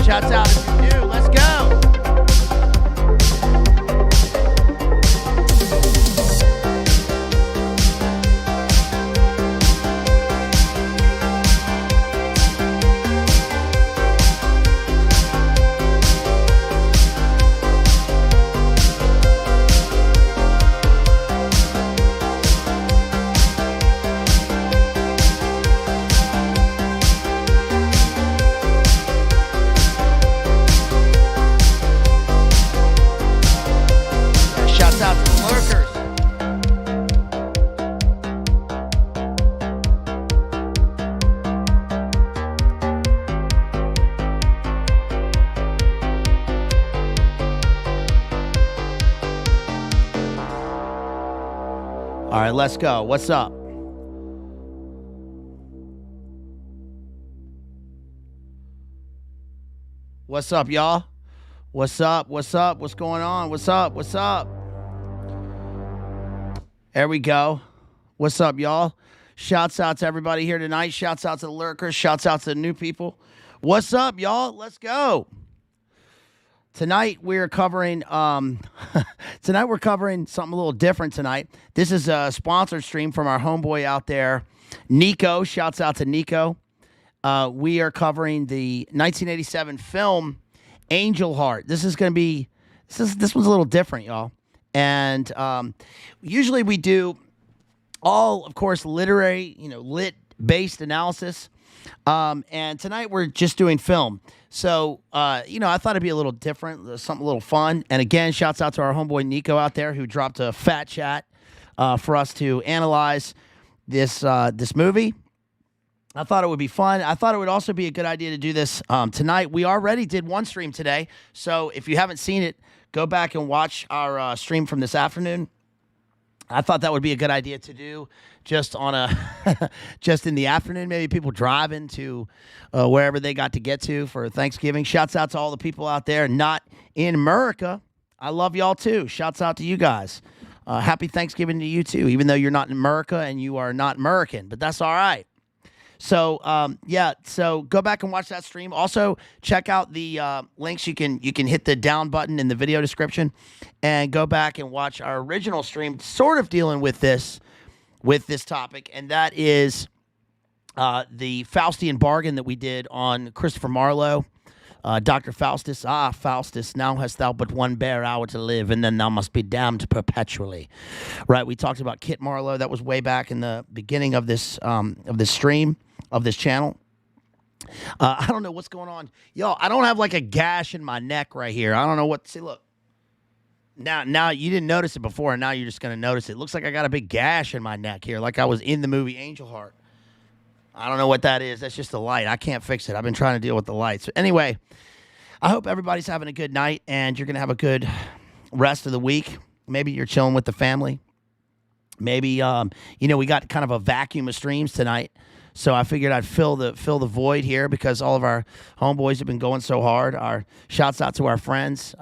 Shouts out if you're new. Let's go. All right, let's go. What's up? What's up, y'all? What's up? What's up? What's going on? What's up? What's up? There we go. What's up, y'all? Shouts out to everybody here tonight. Shouts out to the lurkers. Shouts out to the new people. What's up, y'all? Let's go. Tonight we're covering something a little different tonight. This is a sponsored stream from our homeboy out there, Nico. Shouts out to Nico. We are covering the 1987 film Angel Heart. This one's a little different, y'all. And usually we do all, of course, literary, lit-based analysis. And tonight we're just doing film. So, I thought it'd be a little different, something a little fun. And again, shouts out to our homeboy Nico out there who dropped a fat chat for us to analyze this movie. I thought it would be fun. I thought it would also be a good idea to do this tonight. We already did one stream today. So if you haven't seen it, go back and watch our stream from this afternoon. I thought that would be a good idea to do just just in the afternoon. Maybe people driving to wherever they got to get to for Thanksgiving. Shouts out to all the people out there not in America. I love y'all too. Shouts out to you guys. Happy Thanksgiving to you too, even though you're not in America and you are not American, but that's all right. So, so go back and watch that stream. Also, check out the links. You can hit the down button in the video description and go back and watch our original stream sort of dealing with this topic, and that is the Faustian bargain that we did on Christopher Marlowe, Dr. Faustus. Ah, Faustus, now hast thou but one bare hour to live, and then thou must be damned perpetually. Right, we talked about Kit Marlowe. That was way back in the beginning of this stream. Of this channel. I don't know what's going on. Yo, I don't have like a gash in my neck right here. I don't know what. See, look. Now you didn't notice it before, and now you're just going to notice it. It looks like I got a big gash in my neck here, like I was in the movie Angel Heart. I don't know what that is. That's just the light. I can't fix it. I've been trying to deal with the light. So anyway, I hope everybody's having a good night, and you're going to have a good rest of the week. Maybe you're chilling with the family. Maybe, we got kind of a vacuum of streams tonight. So I figured I'd fill the void here because all of our homeboys have been going so hard. Our shouts out to our friends,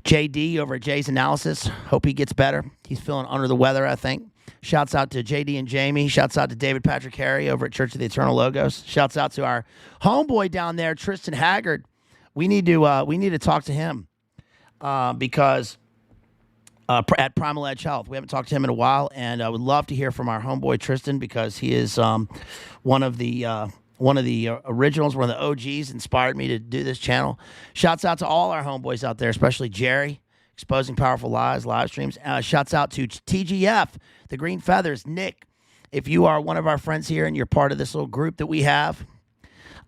JD over at Jay's Analysis. Hope he gets better. He's feeling under the weather, I think. Shouts out to JD and Jamie. Shouts out to David Patrick Harry over at Church of the Eternal Logos. Shouts out to our homeboy down there, Tristan Haggard. We need to talk to him because. At Primal Edge Health. We haven't talked to him in a while, and I would love to hear from our homeboy Tristan because he is one of the originals, one of the OGs, inspired me to do this channel. Shouts out to all our homeboys out there, especially Jerry, Exposing Powerful Lies, live streams. Shouts out to TGF, the Green Feathers, Nick. If you are one of our friends here and you're part of this little group that we have,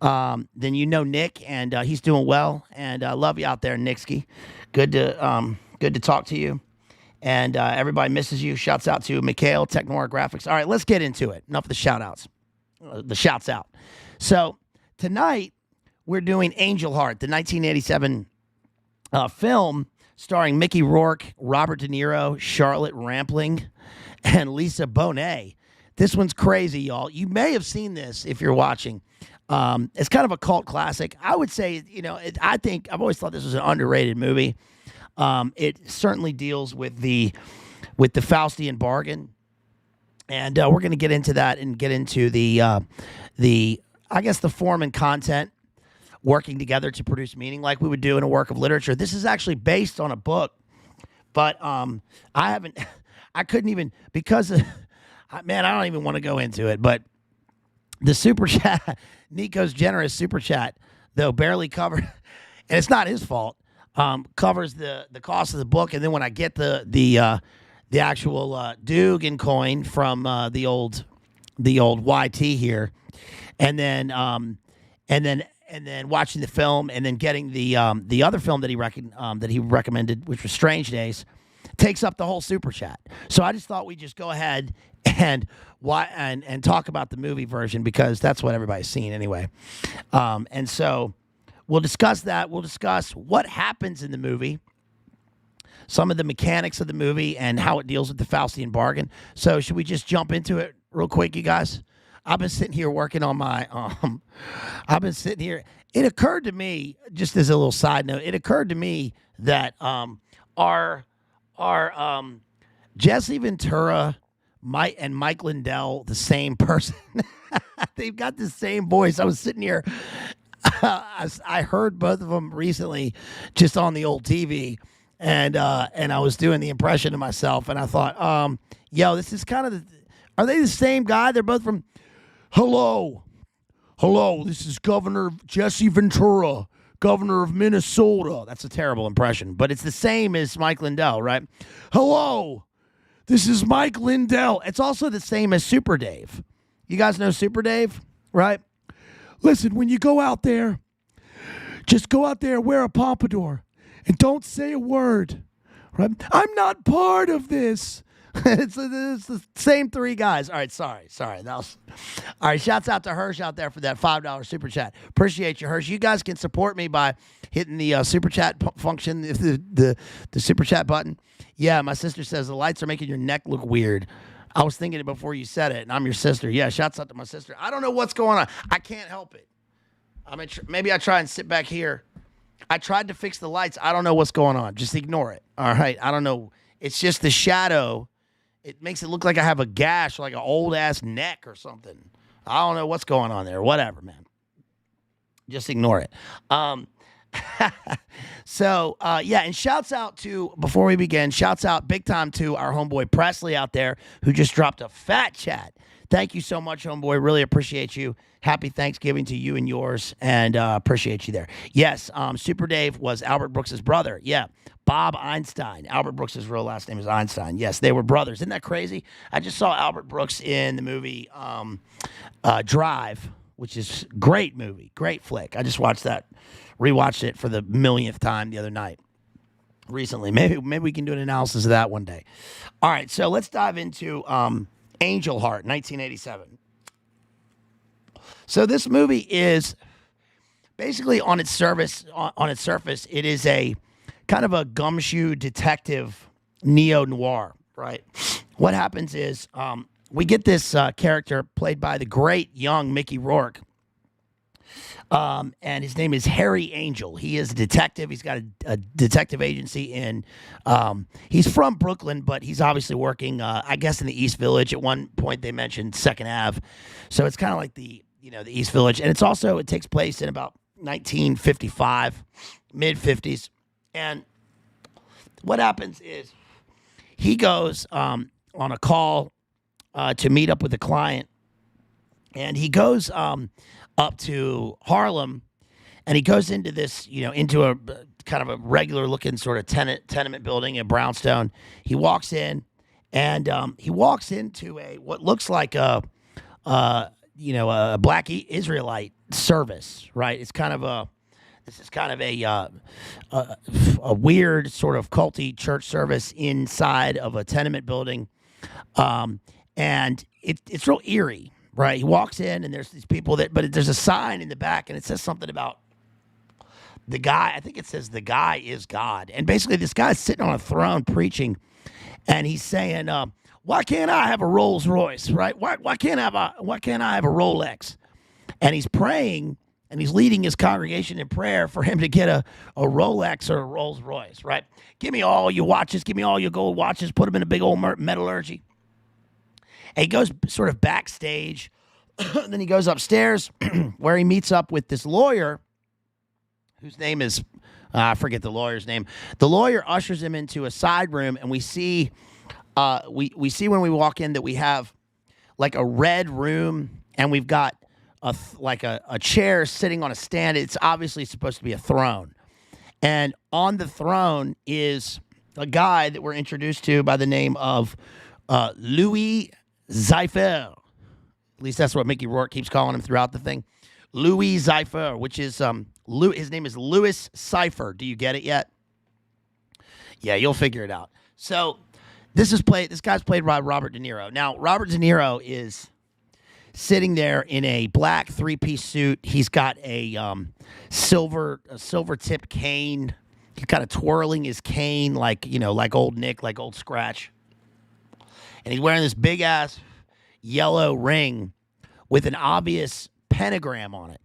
then you know Nick, and he's doing well, and I love you out there, Nicksky. Good to talk to you. And everybody misses you. Shouts out to Mikhail, Tech Noir Graphics. All right, let's get into it. Enough of the shout-outs. The shouts out. So tonight, we're doing Angel Heart, the 1987 film starring Mickey Rourke, Robert Deniro, Charlotte Rampling, and Lisa Bonet. This one's crazy, y'all. You may have seen this if you're watching. It's kind of a cult classic. I would say, I think I've always thought this was an underrated movie. It certainly deals with the Faustian bargain, and we're going to get into that and get into the form and content working together to produce meaning like we would do in a work of literature. This is actually based on a book, but I couldn't even, because, man, I don't even want to go into it, but the super chat, Nico's generous super chat, though barely covered, and it's not his fault, covers the cost of the book. And then when I get the actual Dugan coin from the old YT here, and then watching the film, and then getting the other film that he recommended, which was Strange Days, takes up the whole super chat. So I just thought we'd just go ahead and talk about the movie version, because that's what everybody's seen anyway. And so we'll discuss that. We'll discuss what happens in the movie, some of the mechanics of the movie, and how it deals with the Faustian bargain. So should we just jump into it real quick, you guys? I've been sitting here working on my, it occurred to me, just as a little side note, it occurred to me that our Jesse Ventura and Mike Lindell the same person? They've got the same voice. I was sitting here, I heard both of them recently just on the old TV, and I was doing the impression of myself, and I thought, yo, this is kind of are they the same guy? They're both from, hello, this is Governor Jesse Ventura, governor of Minnesota. That's a terrible impression, but it's the same as Mike Lindell, right? Hello, this is Mike Lindell. It's also the same as Super Dave. You guys know Super Dave, right? Listen, when you go out there, just go out there, wear a pompadour, and don't say a word, right? I'm not part of this. It's the same three guys. All right, sorry. That was, all right, shouts out to Hirsch out there for that $5 super chat. Appreciate you, Hirsch. You guys can support me by hitting the super chat function, the super chat button. Yeah, my sister says the lights are making your neck look weird. I was thinking it before you said it, and I'm your sister. Yeah, shouts out to my sister. I don't know what's going on. I can't help it. I mean, maybe I try and sit back here. I tried to fix the lights. I don't know what's going on. Just ignore it. All right, I don't know. It's just the shadow. It makes it look like I have a gash, like an old-ass neck or something. I don't know what's going on there. Whatever, man. Just ignore it. So, and shouts out to, before we begin, shouts out big time to our homeboy Presley out there, who just dropped a fat chat. Thank you so much, homeboy. Really appreciate you. Happy Thanksgiving to you and yours, and appreciate you there. Yes, Super Dave was Albert Brooks' brother. Yeah, Bob Einstein. Albert Brooks' real last name is Einstein. Yes, they were brothers. Isn't that crazy? I just saw Albert Brooks in the movie Drive, which is a great movie, great flick. I just watched that, rewatched it for the millionth time the other night. Recently, maybe we can do an analysis of that one day. All right, so let's dive into Angel Heart, 1987. So this movie is basically on its surface, it is a kind of a gumshoe detective neo-noir, right? What happens is we get this character played by the great young Mickey Rourke, and his name is Harry Angel. He is a detective. He's got a detective agency in, he's from Brooklyn, but he's obviously working, I guess, in the East Village. At one point they mentioned 2nd Ave. So it's kind of like the East Village. And it takes place in about 1955, mid-50s. And what happens is he goes on a call to meet up with a client. And he goes up to Harlem, and he goes into this, into a kind of a regular-looking sort of tenement building in brownstone. He walks in, and he walks into what looks like a black Israelite service, right? It's kind of this is kind of a weird sort of culty church service inside of a tenement building, and it's real eerie. Right, he walks in, and there's these people but there's a sign in the back, and it says something about the guy. I think it says the guy is God, and basically this guy's sitting on a throne preaching, and he's saying, "Why can't I have a Rolls Royce? Right? Why can't I have a Rolex?" And he's praying, and he's leading his congregation in prayer for him to get a Rolex or a Rolls Royce. Right? Give me all your watches. Give me all your gold watches. Put them in a big old metallurgy. And he goes sort of backstage, then he goes upstairs where he meets up with this lawyer, whose name is, I forget the lawyer's name. The lawyer ushers him into a side room, and we see we see when we walk in that we have like a red room, and we've got a chair sitting on a stand. It's obviously supposed to be a throne. And on the throne is a guy that we're introduced to by the name of Louis Cypher. At least that's what Mickey Rourke keeps calling him throughout the thing. Louis Cypher, which is his name is Louis Cypher. Do you get it yet? Yeah, you'll figure it out. So this guy's played by Robert De Niro. Now, Robert De Niro is sitting there in a black three-piece suit. He's got a silver tip cane. He's kind of twirling his cane like old Nick, like old Scratch. And he's wearing this big-ass yellow ring with an obvious pentagram on it.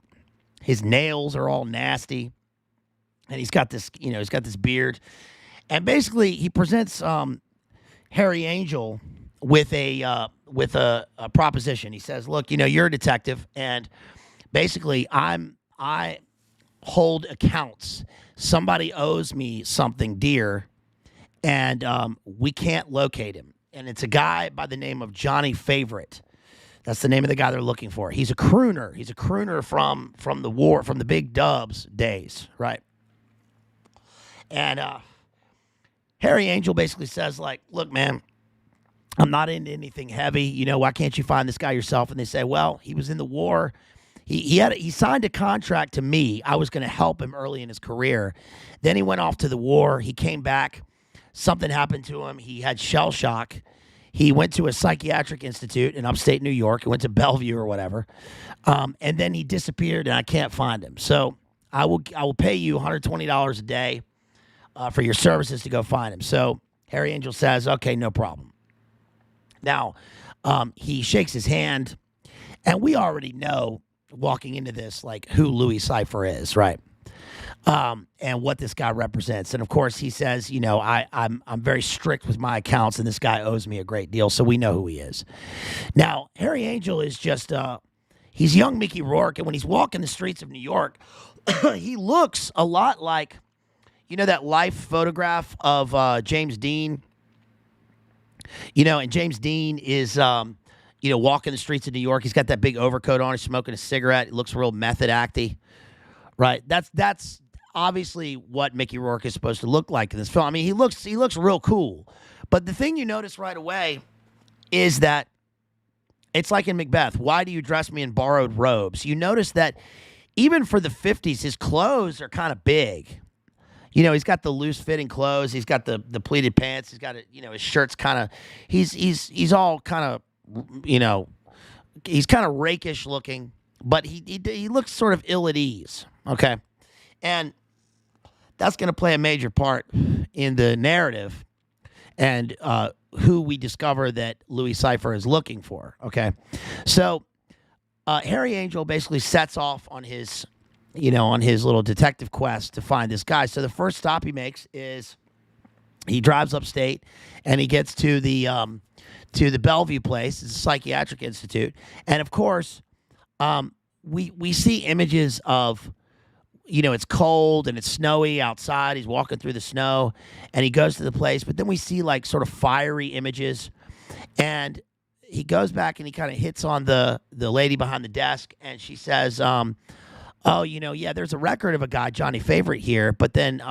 His nails are all nasty. And he's got this beard. And basically, he presents Harry Angel with a proposition. He says, "Look, you're a detective, and basically, I hold accounts. Somebody owes me something dear, and we can't locate him. And it's a guy by the name of Johnny Favorite. That's the name of the guy they're looking for. He's a crooner. He's a crooner from the war, from the Big Dubs days, right? And Harry Angel basically says, like, look, man, I'm not into anything heavy. Why can't you find this guy yourself? And they say, well, he was in the war. He signed a contract to me. I was going to help him early in his career. Then he went off to the war. He came back. Something happened to him. He had shell shock. He went to a psychiatric institute in upstate New York. He went to Bellevue or whatever. And then he disappeared, and I can't find him. So I will pay you $120 a day for your services to go find him. So Harry Angel says, okay, no problem. Now, he shakes his hand, and we already know, walking into this, like, who Louis Cypher is, right? And what this guy represents. And, of course, he says, I'm very strict with my accounts, and this guy owes me a great deal, so we know who he is. Now, Harry Angel is just, he's young Mickey Rourke, and when he's walking the streets of New York, he looks a lot like, that life photograph of James Dean. And James Dean is, walking the streets of New York. He's got that big overcoat on. He's smoking a cigarette. He looks real method acty, right? That's obviously what Mickey Rourke is supposed to look like in this film. I mean, he looks real cool. But the thing you notice right away is that it's like in Macbeth. Why do you dress me in borrowed robes? You notice that even for the 50s, his clothes are kind of big. He's got the loose-fitting clothes. He's got the pleated pants. He's got his shirt's kind of. He's all kind of, he's kind of rakish looking, but he looks sort of ill at ease. Okay, and that's going to play a major part in the narrative and who we discover that Louis Cypher is looking for. Okay, so Harry Angel basically sets off on his little detective quest to find this guy. So the first stop he makes is he drives upstate, and he gets to the Bellevue place. It's a psychiatric institute. And, of course, we see images of, it's cold and it's snowy outside. He's walking through the snow, and he goes to the place. But then we see, like, sort of fiery images. And he goes back and he kind of hits on the lady behind the desk, and she says, there's a record of a guy, Johnny Favorite, here, but then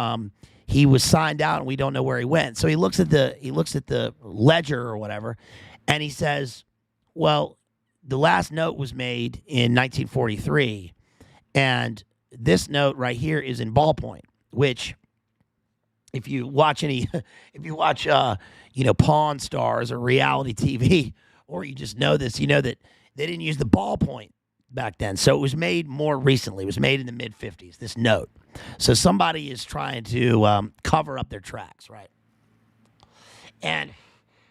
he was signed out and we don't know where he went. So he looks at the ledger or whatever, and he says, well, the last note was made in 1943, and this note right here is in ballpoint, which if you watch Pawn Stars or reality TV, or you just know this, that they didn't use the ballpoint back then. So it was made more recently. It was made in the mid-50s, this note. So somebody is trying to cover up their tracks, right? And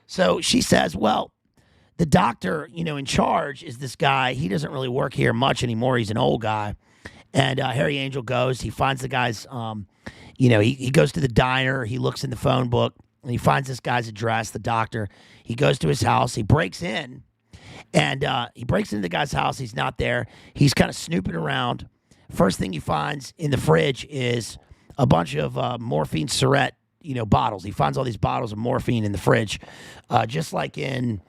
so she says, well, the doctor, in charge is this guy. He doesn't really work here much anymore. He's an old guy. And Harry Angel goes. He finds the guy's, he goes to the diner. He looks in the phone book, and he finds this guy's address, the doctor. He goes to his house. He breaks in. And he breaks into the guy's house. He's not there. He's kind of snooping around, First thing he finds in the fridge is a bunch of morphine syringe, bottles. He finds all these bottles of morphine in the fridge, just like in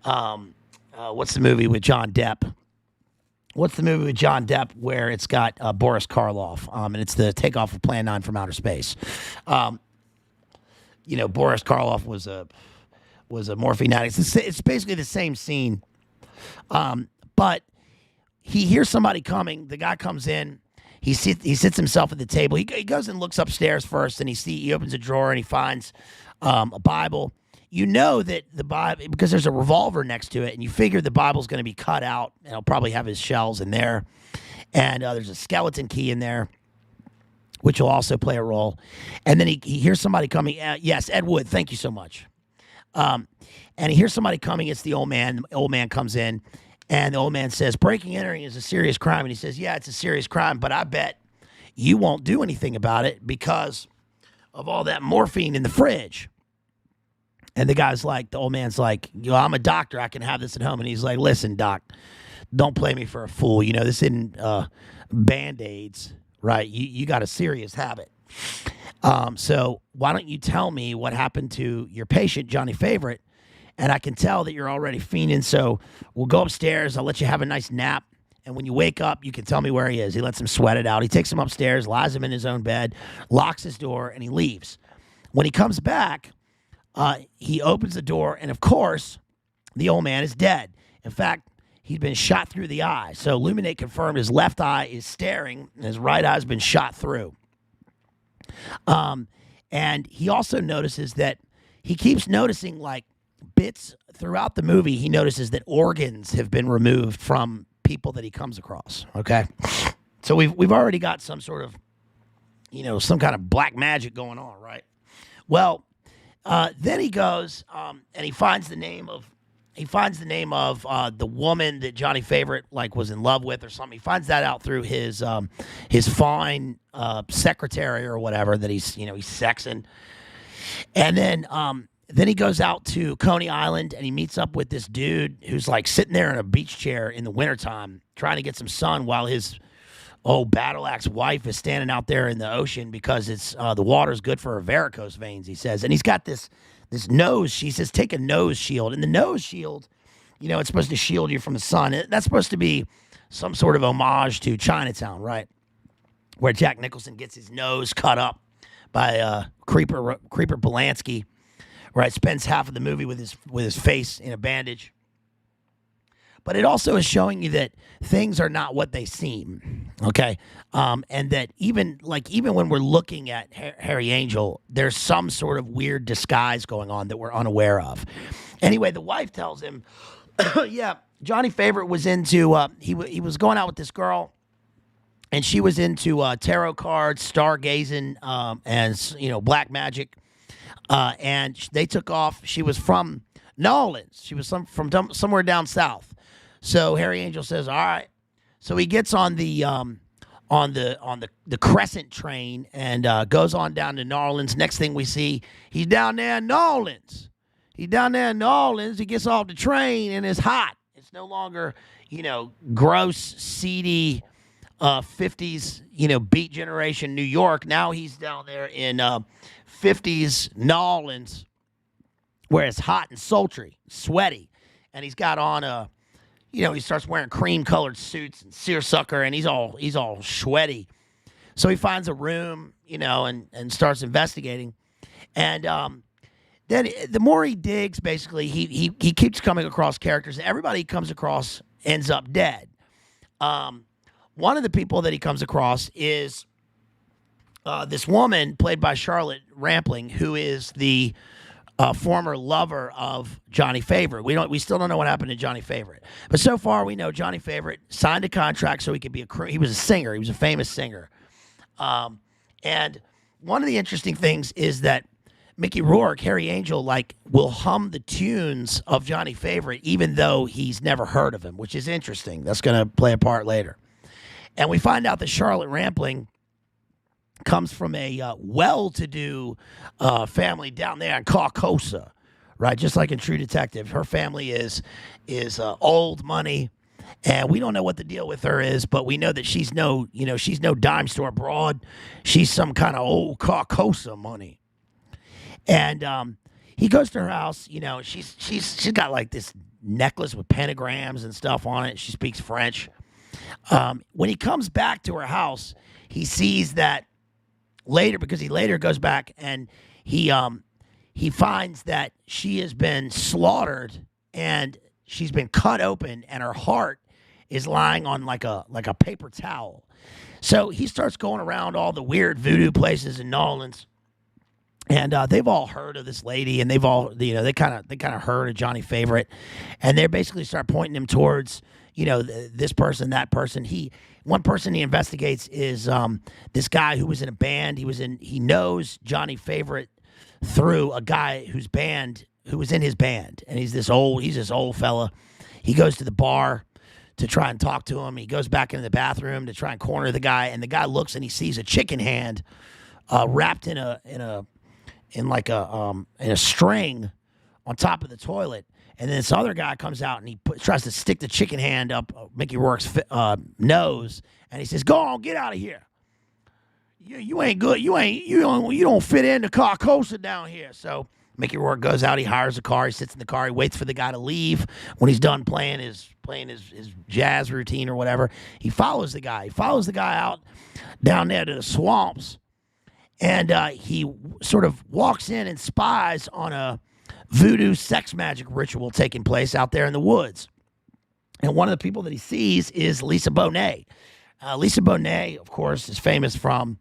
what's the movie with John Depp? What's the movie with John Depp where it's got Boris Karloff, and it's the takeoff of Plan 9 from outer space? Boris Karloff was a morphine addict. It's basically the same scene, but he hears somebody coming. The guy comes in. He sits himself at the table. He goes and looks upstairs first, and he opens a drawer and he finds a Bible. You know that the Bible, because there's a revolver next to it, and you figure the Bible's going to be cut out, and he'll probably have his shells in there. And there's a skeleton key in there, which will also play a role. And then he hears somebody coming. Yes, Ed Wood, thank you so much. And he hears somebody coming. It's the old man. The old man comes in, and the old man says, breaking and entering is a serious crime. And he says, yeah, it's a serious crime, but I bet you won't do anything about it because of all that morphine in the fridge. And the old man's like, I'm a doctor. I can have this at home. And he's like, listen, doc, don't play me for a fool. This isn't Band-Aids, right? You got a serious habit. So why don't you tell me what happened to your patient, Johnny Favorite? And I can tell that you're already fiending. So we'll go upstairs. I'll let you have a nice nap. And when you wake up, you can tell me where he is. He lets him sweat it out. He takes him upstairs, lies him in his own bed, locks his door, and he leaves. When he comes back, he opens the door, and of course, the old man is dead. In fact, he'd been shot through the eye. So Illuminate confirmed his left eye is staring, and his right eye has been shot through. And he also notices that he keeps noticing, like, bits throughout the movie. He notices that organs have been removed from people that he comes across, okay? So we've already got some sort of, some kind of black magic going on, right? Well, then he goes and he finds the name of the woman that Johnny Favorite was in love with or something. He finds that out through his fine secretary or whatever that he's sexing. And then he goes out to Coney Island and he meets up with this dude who's sitting there in a beach chair in the wintertime trying to get some sun while his battle axe wife is standing out there in the ocean because it's the water's good for her varicose veins, he says. And he's got this nose. She says, take a nose shield. And the nose shield, it's supposed to shield you from the sun. That's supposed to be some sort of homage to Chinatown, right? Where Jack Nicholson gets his nose cut up by Creeper Polanski, right? Spends half of the movie with his face in a bandage. But it also is showing you that things are not what they seem, okay? And that even when we're looking at Harry Angel, there's some sort of weird disguise going on that we're unaware of. Anyway, the wife tells him, yeah, Johnny Favorite was into, he was going out with this girl, and she was into tarot cards, stargazing, and, black magic. And they took off. She was from Nawlenz. She was from somewhere down south. So Harry Angel says, all right. So he gets on the Crescent train and goes on down to Nawlenz. Next thing we see, he's down there in Nawlenz. He gets off the train and it's hot. It's no longer, gross, seedy 50s, beat generation New York. Now he's down there in 50s Nawlenz where it's hot and sultry, sweaty. And he's got on he starts wearing cream-colored suits and seersucker, and he's all sweaty. So he finds a room, and starts investigating. And then the more he digs, basically, he keeps coming across characters. And everybody he comes across ends up dead. One of the people that he comes across is this woman played by Charlotte Rampling, who is the former lover of Johnny Favorite. We still don't know what happened to Johnny Favorite, but so far we know Johnny Favorite signed a contract so he could be he was a singer. He was a famous singer, and one of the interesting things is that Mickey Rourke, Harry Angel, will hum the tunes of Johnny Favorite even though he's never heard of him, which is interesting. That's going to play a part later, and we find out that Charlotte Rampling comes from a well-to-do family down there in Carcosa, right? Just like in True Detective, her family is old money. And we don't know what the deal with her is, but we know that she's no dime store broad. She's some kind of old carcosa money. And he goes to her house. She's got like this necklace with pentagrams and stuff on it. She speaks French. When he comes back to her house, he sees that later, because he later goes back and he finds that she has been slaughtered and she's been cut open, and her heart is lying on like a paper towel. So he starts going around all the weird voodoo places in Nawlenz, and they've all heard of this lady, and they've all they kind of heard of Johnny Favorite, and they basically start pointing him towards this person, that person. One person he investigates is this guy who was in a band. He knows Johnny Favorite through a guy who was in his band, and he's this old fella. He goes to the bar to try and talk to him. He goes back into the bathroom to try and corner the guy, and the guy looks and he sees a chicken hand wrapped in a string on top of the toilet. And then this other guy comes out and he tries to stick the chicken hand up Mickey Rourke's nose, and he says, "Go on, get out of here. You ain't good. You don't fit into Carcosa down here." So Mickey Rourke goes out. He hires a car. He sits in the car. He waits for the guy to leave. When he's done playing his jazz routine or whatever, he follows the guy. He follows the guy out down there to the swamps, and he sort of walks in and spies on a voodoo sex magic ritual taking place out there in the woods. And one of the people that he sees is Lisa Bonet. Lisa Bonet, of course, is famous from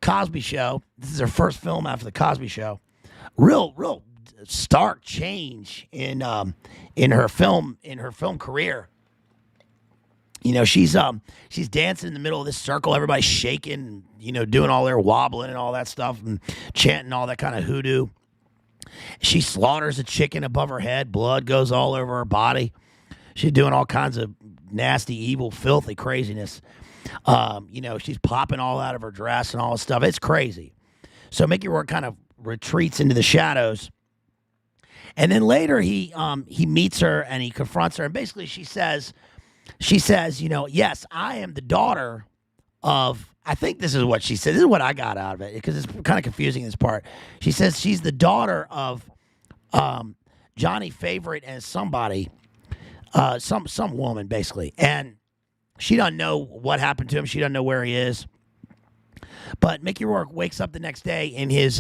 Cosby Show. This is her first film after the Cosby Show. Real stark change in her film career. She's dancing in the middle of this circle. Everybody's shaking, doing all their wobbling and all that stuff and chanting all that kind of hoodoo. She slaughters a chicken above her head. Blood goes all over her body. She's doing all kinds of nasty, evil, filthy craziness. She's popping all out of her dress and all this stuff. It's crazy. So Mickey Rourke kind of retreats into the shadows. And then later he meets her and he confronts her. And basically she says, yes, I am the daughter of, I think this is what she said. This is what I got out of it, because it's kind of confusing, this part. She says she's the daughter of Johnny Favorite and somebody, some woman, basically. And she doesn't know what happened to him. She doesn't know where he is. But Mickey Rourke wakes up the next day in his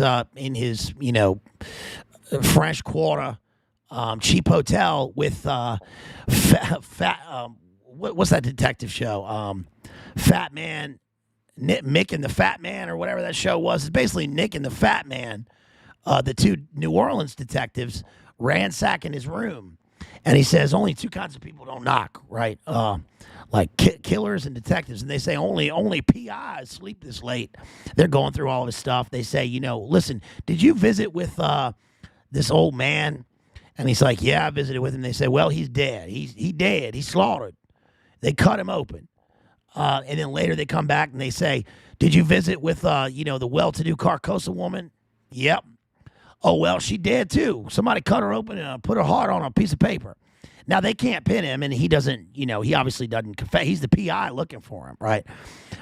French Quarter cheap hotel with what's that detective show? Fat Man, Mick and the Fat Man, or whatever that show was. It's basically Nick and the Fat Man, the two New Orleans detectives, ransacking his room. And he says only two kinds of people don't knock, right? Like killers and detectives. And they say only PIs sleep this late. They're going through all of his stuff. They say, listen, did you visit with this old man? And he's like, yeah, I visited with him. They say, well, he's dead. He dead. He's slaughtered. They cut him open. And then later they come back and they say, did you visit with, the well-to-do Carcosa woman? Yep. Oh, well, she dead too. Somebody cut her open and put her heart on a piece of paper. Now, they can't pin him, and he doesn't, he obviously doesn't confess. He's the PI looking for him, right?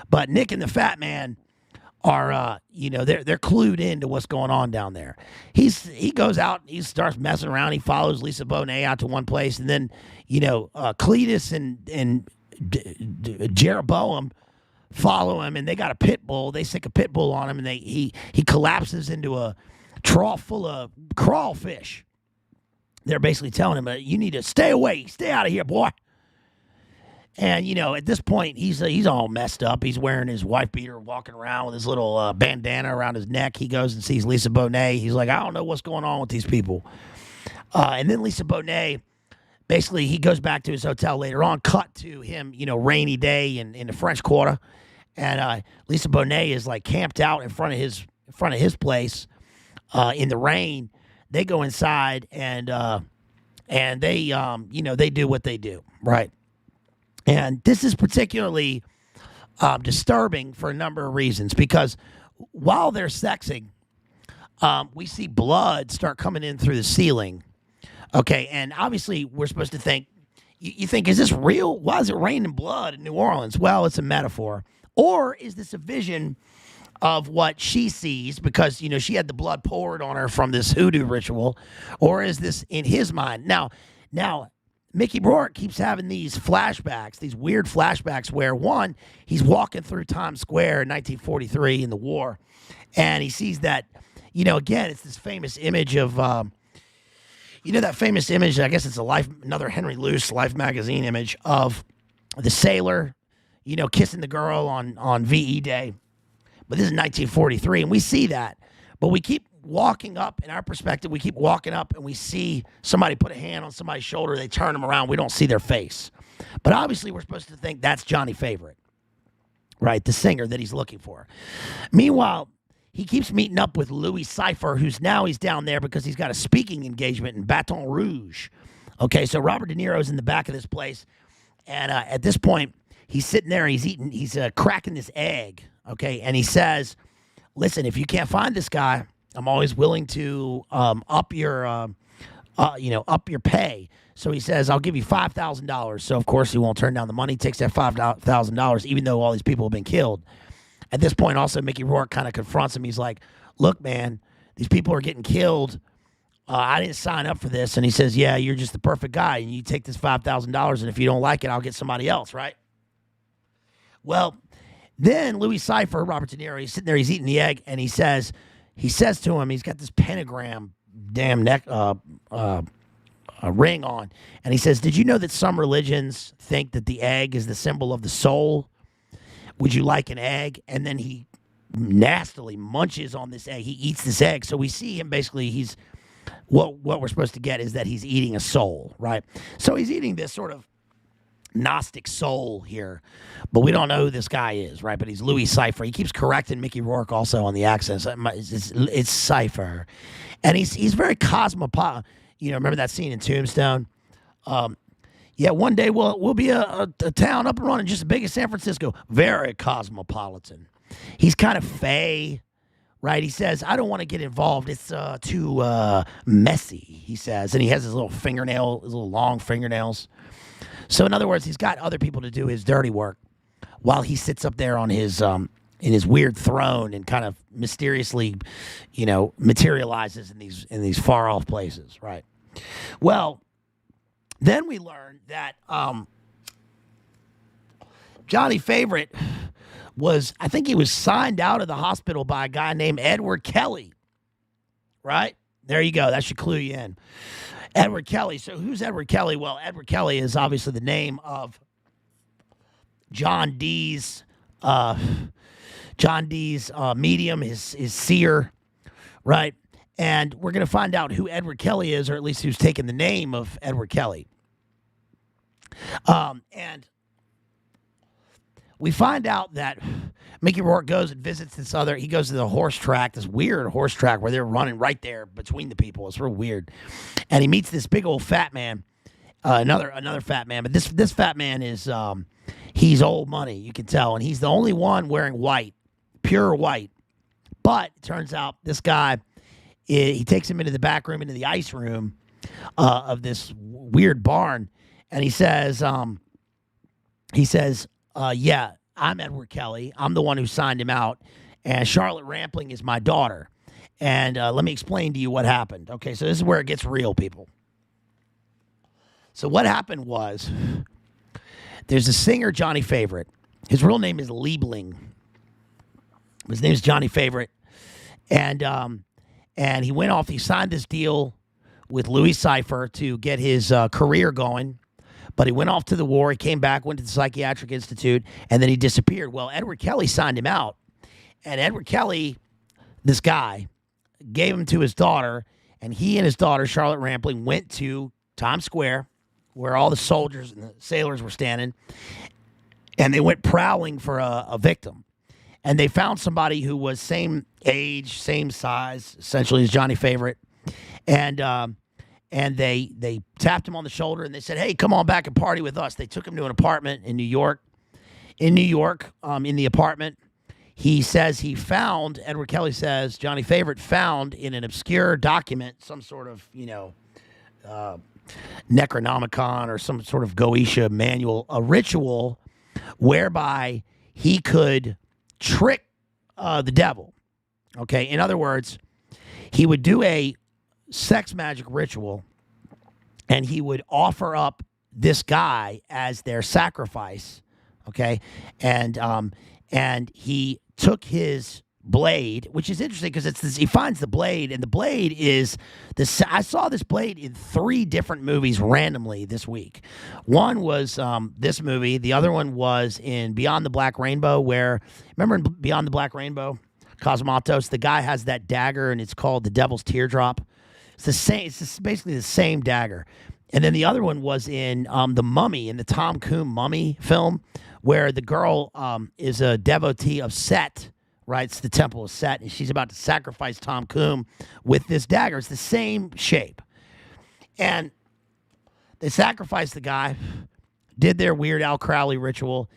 But Nick and the Fat Man are, they're clued into what's going on down there. He goes out, he starts messing around. He follows Lisa Bonet out to one place, and then, Cletus and Jeroboam follow him, and they got a pit bull. They stick a pit bull on him, and he collapses into a trough full of crawfish. They're basically telling him, you need to stay away. Stay out of here, boy. And, at this point, he's all messed up. He's wearing his wife beater, walking around with his little bandana around his neck. He goes and sees Lisa Bonet. He's like, I don't know what's going on with these people. And then Lisa Bonet, basically, he goes back to his hotel later on, cut to him, rainy day in the French Quarter. And Lisa Bonet is, like, camped out in front of his place in the rain. They go inside and they they do what they do, right? And this is particularly disturbing for a number of reasons, because while they're sexing, we see blood start coming in through the ceiling. Okay, and obviously we're supposed to think you think, is this real? Why is it raining blood in New Orleans? Well, it's a metaphor. Or is this a vision of what she sees because, she had the blood poured on her from this hoodoo ritual? Or is this in his mind? Now, Mickey Rourke keeps having these flashbacks, these weird flashbacks where, one, he's walking through Times Square in 1943 in the war, and he sees that, again, it's this famous image of, that famous image, I guess it's another Henry Luce Life magazine image of the sailor, kissing the girl on VE Day. But this is 1943, and we see that. But we keep walking up, in our perspective, we keep walking up, and we see somebody put a hand on somebody's shoulder. They turn them around. We don't see their face. But obviously, we're supposed to think that's Johnny Favorite, right? The singer that he's looking for. Meanwhile, he keeps meeting up with Louis Cypher, he's down there because he's got a speaking engagement in Baton Rouge. Okay, so Robert De Niro's in the back of this place, and at this point, he's sitting there, he's cracking this egg, okay, and he says, listen, if you can't find this guy, I'm always willing to up your pay. So he says, I'll give you $5,000. So, of course, he won't turn down the money. He takes that $5,000, even though all these people have been killed. At this point, also, Mickey Rourke kind of confronts him. He's like, look, man, these people are getting killed. I didn't sign up for this. And he says, yeah, you're just the perfect guy. And you take this $5,000, and if you don't like it, I'll get somebody else, right? Well, then Louis Cypher, Robert De Niro, he's sitting there, he's eating the egg, and he says to him, he's got this pentagram damn neck ring on, and he says, did you know that some religions think that the egg is the symbol of the soul? Would you like an egg? And then he nastily munches on this egg. He eats this egg. So we see him basically, what we're supposed to get is that he's eating a soul, right? So he's eating this sort of Gnostic soul here, but we don't know who this guy is, right? But he's Louis Cypher. He keeps correcting Mickey Rourke also on the accents. It's Cypher. And he's very cosmopolitan. Remember that scene in Tombstone? Yeah, one day we'll be a town up and running just as big as San Francisco. Very cosmopolitan. He's kind of fey, right? He says, I don't want to get involved. It's too messy, he says. And he has his little long fingernails. So in other words, he's got other people to do his dirty work while he sits up there on his in his weird throne and kind of mysteriously, materializes in these far off places, right? Well, then we learn that Johnny Favorite I think he was signed out of the hospital by a guy named Edward Kelly, right? There you go. That should clue you in. Edward Kelly. So who's Edward Kelly? Well, Edward Kelly is obviously the name of John Dee's medium, his seer, right? And we're going to find out who Edward Kelly is, or at least who's taken the name of Edward Kelly. And we find out that Mickey Rourke goes and visits he goes to the horse track, this weird horse track where they're running right there between the people. It's real weird. And he meets this big old fat man, another fat man. But this fat man is, he's old money, you can tell. And he's the only one wearing white, pure white. But it turns out this guy, he takes him into the back room, into the ice room of this weird barn. And he says, yeah, I'm Edward Kelly. I'm the one who signed him out. And Charlotte Rampling is my daughter. And let me explain to you what happened. Okay, so this is where it gets real, people. So what happened was, there's a singer, Johnny Favorite. His real name is Liebling. His name is Johnny Favorite. And he went off, he signed this deal with Louis Cypher to get his career going. But he went off to the war. He came back, went to the Psychiatric Institute, and then he disappeared. Well, Edward Kelly signed him out. And Edward Kelly, this guy, gave him to his daughter. And he and his daughter, Charlotte Rampling, went to Times Square, where all the soldiers and the sailors were standing. And they went prowling for a victim. And they found somebody who was same age, same size, essentially as Johnny Favorite. And they tapped him on the shoulder and they said, hey, come on back and party with us. They took him to an apartment in New York. In the apartment, he says Edward Kelly says, Johnny Favorite found in an obscure document some sort of, Necronomicon or some sort of Goetia manual, a ritual whereby he could trick the devil. Okay, in other words, he would do a sex magic ritual, and he would offer up this guy as their sacrifice. Okay, and he took his blade, which is interesting because it's this, he finds the blade, and the blade is this. I saw this blade in 3 different movies randomly this week. One was this movie. The other one was in Beyond the Black Rainbow, where, remember in Beyond the Black Rainbow, Cosmatos, the guy has that dagger, and it's called the Devil's Teardrop. It's the same. It's basically the same dagger. And then the other one was in The Mummy, in the Tom Cruise Mummy film, where the girl is a devotee of Set. Right, it's the Temple of Set, and she's about to sacrifice Tom Cruise with this dagger. It's the same shape. And they sacrificed the guy, did their weird Al Crowley ritual,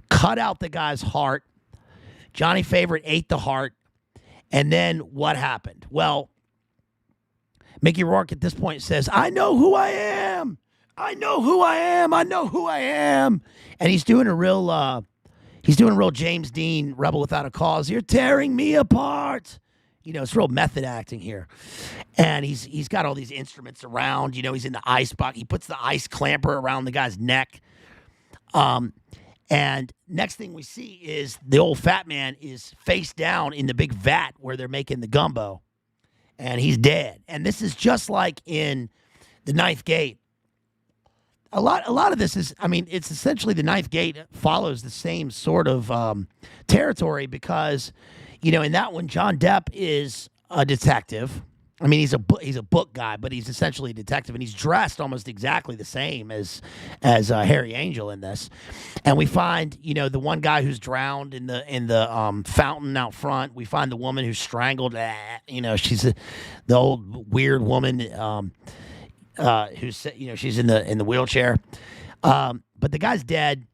cut out the guy's heart. Johnny Favorite ate the heart. And then what happened? Well, Mickey Rourke at this point says, I know who I am. I know who I am. I know who I am. And he's doing a real... He's doing real James Dean, Rebel Without a Cause. You're tearing me apart. You know, it's real method acting here. And he's got all these instruments around. You know, he's in the ice box. He puts the ice clamper around the guy's neck. And next thing we see is the old fat man is face down in the big vat where they're making the gumbo. And he's dead. And this is just like in The Ninth Gate. A lot of this is, I mean, it's essentially The Ninth Gate follows the same sort of territory because, you know, in that one, John Depp is a detective. I mean, he's a book guy, but he's essentially a detective, and he's dressed almost exactly the same as Harry Angel in this. And we find, you know, the one guy who's drowned in the fountain out front. We find the woman who's strangled. You know, she's the old weird woman. Who's, you know, she's in the wheelchair, but the guy's dead,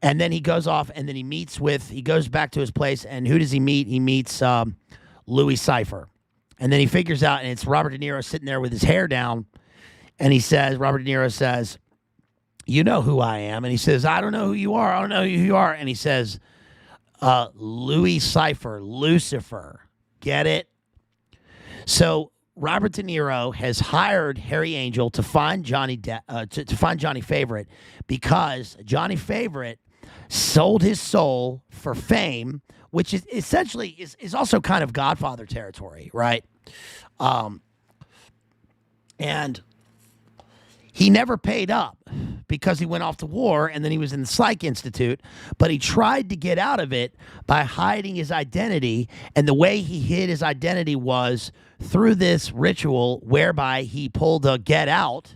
and then he goes off, and then he goes back to his place, and who does he meet? He meets Louis Cypher, and then he figures out, and it's Robert De Niro sitting there with his hair down, and Robert De Niro says, you know who I am, and he says, I don't know who you are, I don't know who you are, and he says, Louis Cypher, Lucifer, get it? So Robert De Niro has hired Harry Angel to find Johnny Favorite because Johnny Favorite sold his soul for fame, which is essentially is also kind of Godfather territory, right? And he never paid up because he went off to war, and then he was in the Psych Institute, but he tried to get out of it by hiding his identity, and the way he hid his identity was through this ritual whereby he pulled a get out,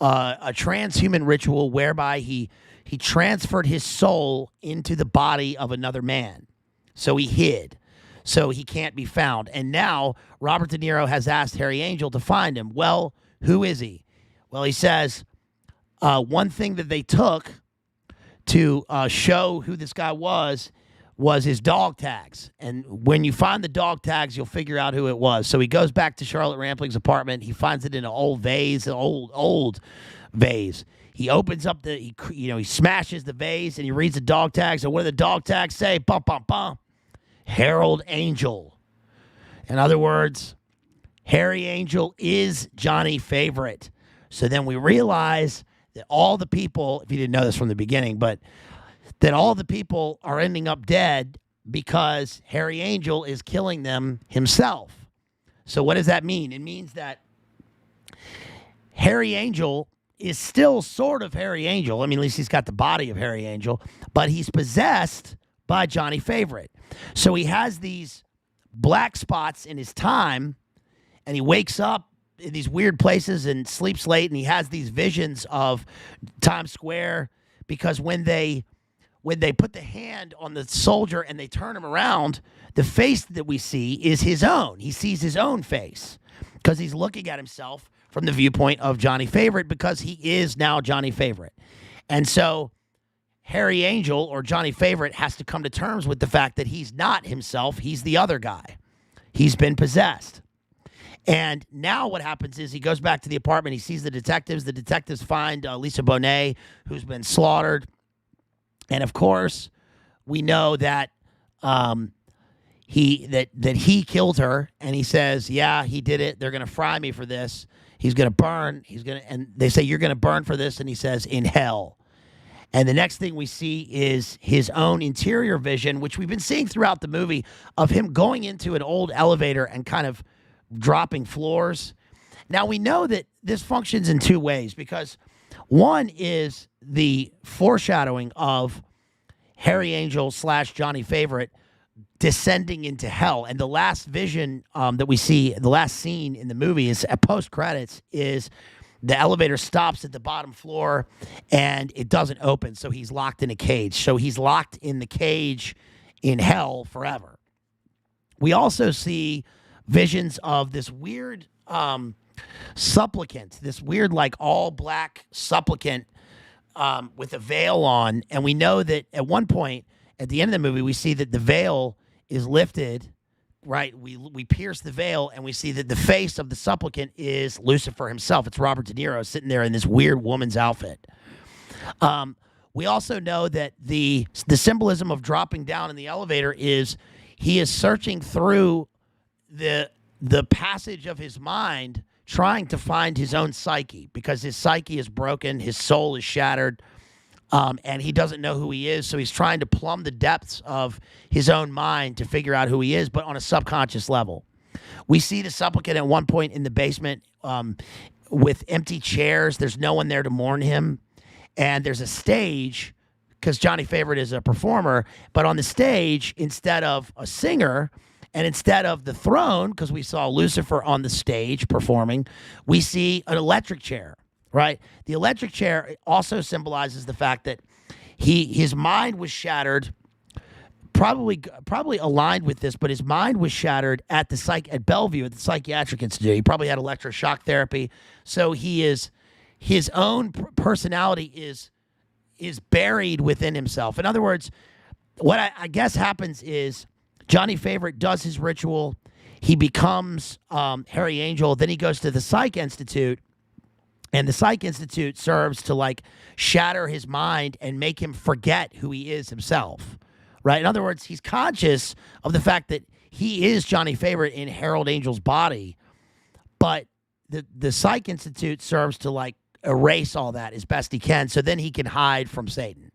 a transhuman ritual whereby he transferred his soul into the body of another man. So he hid, so he can't be found. And now Robert De Niro has asked Harry Angel to find him. Well, who is he? Well, he says one thing that they took to show who this guy was his dog tags. And when you find the dog tags, you'll figure out who it was. So he goes back to Charlotte Rampling's apartment. He finds it in an old vase, an old vase. He opens up he smashes the vase, and he reads the dog tags. And what do the dog tags say? Bum, bum, bum. Herald Angel. In other words, Harry Angel is Johnny Favorite. So then we realize that all the people, if you didn't know this from the beginning, but that all the people are ending up dead because Harry Angel is killing them himself. So what does that mean? It means that Harry Angel is still sort of Harry Angel. I mean, at least he's got the body of Harry Angel, but he's possessed by Johnny Favorite. So he has these black spots in his time, and he wakes up in these weird places and sleeps late, and he has these visions of Times Square because when they put the hand on the soldier and they turn him around, the face that we see is his own. He sees his own face because he's looking at himself from the viewpoint of Johnny Favorite because he is now Johnny Favorite. And so Harry Angel or Johnny Favorite has to come to terms with the fact that he's not himself. He's the other guy. He's been possessed. And now what happens is he goes back to the apartment. He sees the detectives. The detectives find Lisa Bonet, who's been slaughtered. And of course, we know that he killed her. And he says, yeah, he did it. They're going to fry me for this. He's going to burn. And they say, you're going to burn for this. And he says, in hell. And the next thing we see is his own interior vision, which we've been seeing throughout the movie, of him going into an old elevator and kind of dropping floors. Now, we know that this functions in two ways, because one is the foreshadowing of Harry Angel / Johnny Favorite descending into hell. And the last vision that we see, the last scene in the movie is at post-credits, is the elevator stops at the bottom floor and it doesn't open. So he's locked in a cage. So he's locked in the cage in hell forever. We also see visions of this weird supplicant, this weird, like, all-black supplicant with a veil on. And we know that at one point, at the end of the movie, we see that the veil is lifted, right? We pierce the veil, and we see that the face of the supplicant is Lucifer himself. It's Robert De Niro sitting there in this weird woman's outfit. We also know that the symbolism of dropping down in the elevator is he is searching through the passage of his mind, trying to find his own psyche, because his psyche is broken, his soul is shattered, and he doesn't know who he is. So he's trying to plumb the depths of his own mind to figure out who he is, but on a subconscious level. We see the supplicant at one point in the basement with empty chairs. There's no one there to mourn him. And there's a stage, because Johnny Favorite is a performer, but on the stage, instead of a singer and instead of the throne, because we saw Lucifer on the stage performing, we see an electric chair, right? The electric chair also symbolizes the fact that his mind was shattered, probably aligned with this, but his mind was shattered at Bellevue, at the Psychiatric Institute. He probably had electroshock therapy. So his own personality is buried within himself. In other words, what I guess happens is Johnny Favorite does his ritual. He becomes Harry Angel. Then he goes to the Psych Institute, and the Psych Institute serves to, like, shatter his mind and make him forget who he is himself, right? In other words, he's conscious of the fact that he is Johnny Favorite in Harold Angel's body, but the Psych Institute serves to, like, erase all that as best he can, so then he can hide from Satan.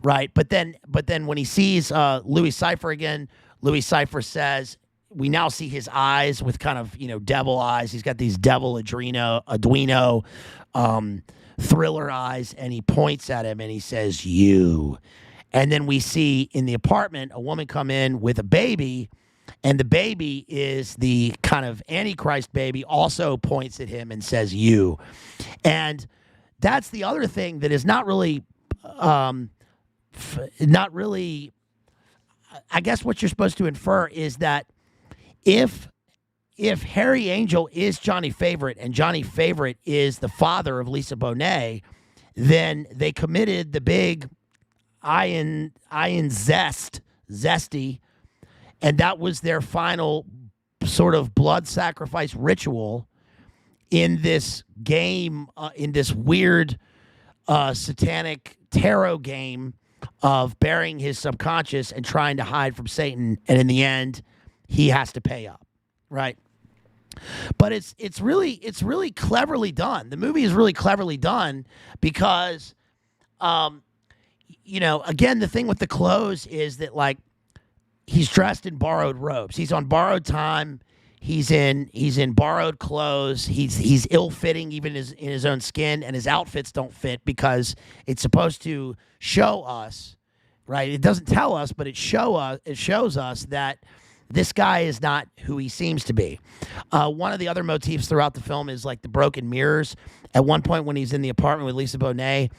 Right, but then when he sees Louis Cypher again, Louis Cypher says, we now see his eyes with kind of, devil eyes. He's got these devil Arduino thriller eyes, and he points at him and he says, you. And then we see in the apartment a woman come in with a baby, and the baby is the kind of Antichrist baby, also points at him and says, you. And that's the other thing that is not really, I guess what you're supposed to infer is that if Harry Angel is Johnny Favorite and Johnny Favorite is the father of Lisa Bonet, then they committed the big iron zesty, and that was their final sort of blood sacrifice ritual in this game, in this weird satanic tarot game of burying his subconscious and trying to hide from Satan, and in the end, he has to pay up, right? But it's really cleverly done. The movie is really cleverly done because, again, the thing with the clothes is that, like, he's dressed in borrowed robes. He's on borrowed time. He's in borrowed clothes. He's ill-fitting even in his own skin, and his outfits don't fit because it's supposed to show us, right? It doesn't tell us, but it shows us that this guy is not who he seems to be. One of the other motifs throughout the film is, like, the broken mirrors. At one point when he's in the apartment with Lisa Bonet,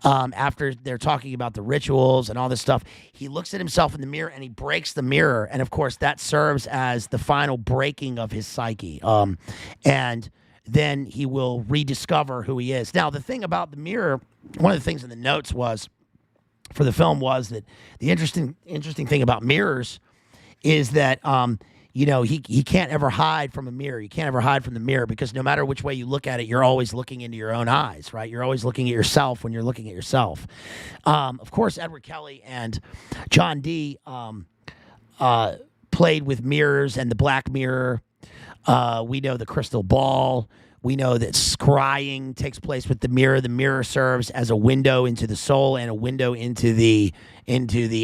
after they're talking about the rituals and all this stuff, he looks at himself in the mirror and he breaks the mirror. And, of course, that serves as the final breaking of his psyche. And then he will rediscover who he is. Now, the thing about the mirror, one of the things in the notes for the film was that the interesting thing about mirrors is that he can't ever hide from a mirror. You can't ever hide from the mirror because no matter which way you look at it, you're always looking into your own eyes, right? You're always looking at yourself when you're looking at yourself. Of course, Edward Kelly and John Dee played with mirrors and the Black Mirror. We know the crystal ball. We know that scrying takes place with the mirror. The mirror serves as a window into the soul and a window into the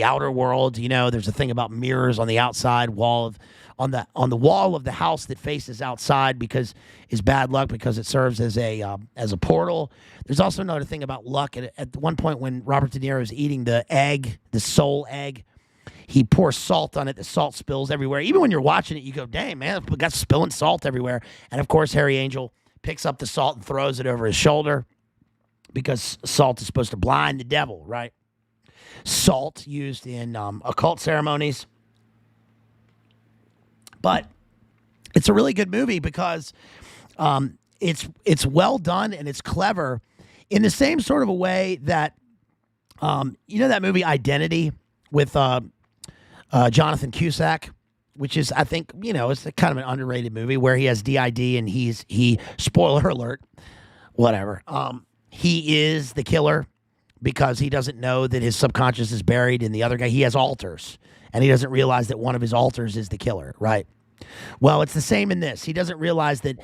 outer world. There's a thing about mirrors on the outside wall on the wall of the house that faces outside because is bad luck because it serves as a portal. There's also another thing about luck. At one point when Robert De Niro is eating the soul egg, he pours salt on it. The salt spills everywhere. Even when you're watching it, you go, "Dang, man, we got spilling salt everywhere." And of course, Harry Angel picks up the salt and throws it over his shoulder because salt is supposed to blind the devil, right? Salt used in occult ceremonies. But it's a really good movie because it's well done and it's clever in the same sort of a way that, that movie Identity with Jonathan Cusack, which is, I think, it's kind of an underrated movie where he has D.I.D. and he spoiler alert, whatever. He is the killer because he doesn't know that his subconscious is buried in the other guy. He has alters, and he doesn't realize that one of his alters is the killer, right? Well, it's the same in this. He doesn't realize that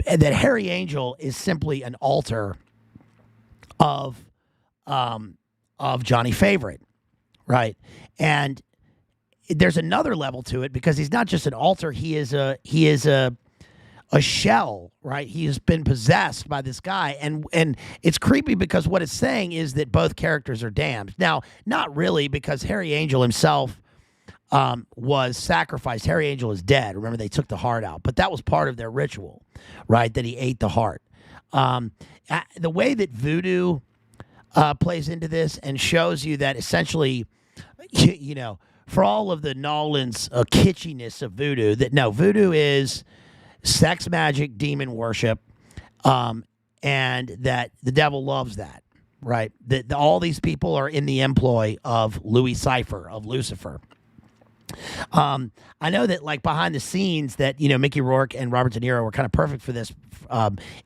Harry Angel is simply an alter of Johnny Favorite, right? And there's another level to it because he's not just an alter. He is a shell, right? He has been possessed by this guy, and it's creepy because what it's saying is that both characters are damned. Now, not really, because Harry Angel himself was sacrificed. Harry Angel is dead. Remember, they took the heart out, but that was part of their ritual, right? That he ate the heart. The way that Voodoo plays into this and shows you that essentially, for all of the Nawlenz kitschiness of Voodoo, Voodoo is sex magic, demon worship, and that the devil loves that, right? That all these people are in the employ of Louis Cypher, of Lucifer. I know that, like, behind the scenes that, Mickey Rourke and Robert De Niro were kind of perfect for this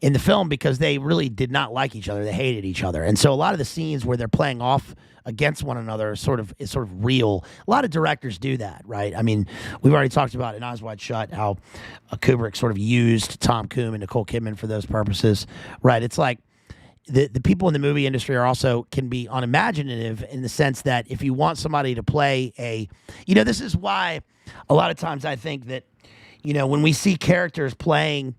in the film because they really did not like each other. They hated each other. And so a lot of the scenes where they're playing off against one another is sort of real. A lot of directors do that, right? I mean, we've already talked about in Eyes Wide Shut how Kubrick sort of used Tom Cruise and Nicole Kidman for those purposes, right? It's like the people in the movie industry can be unimaginative in the sense that if you want somebody to play this is why a lot of times I think that, when we see characters playing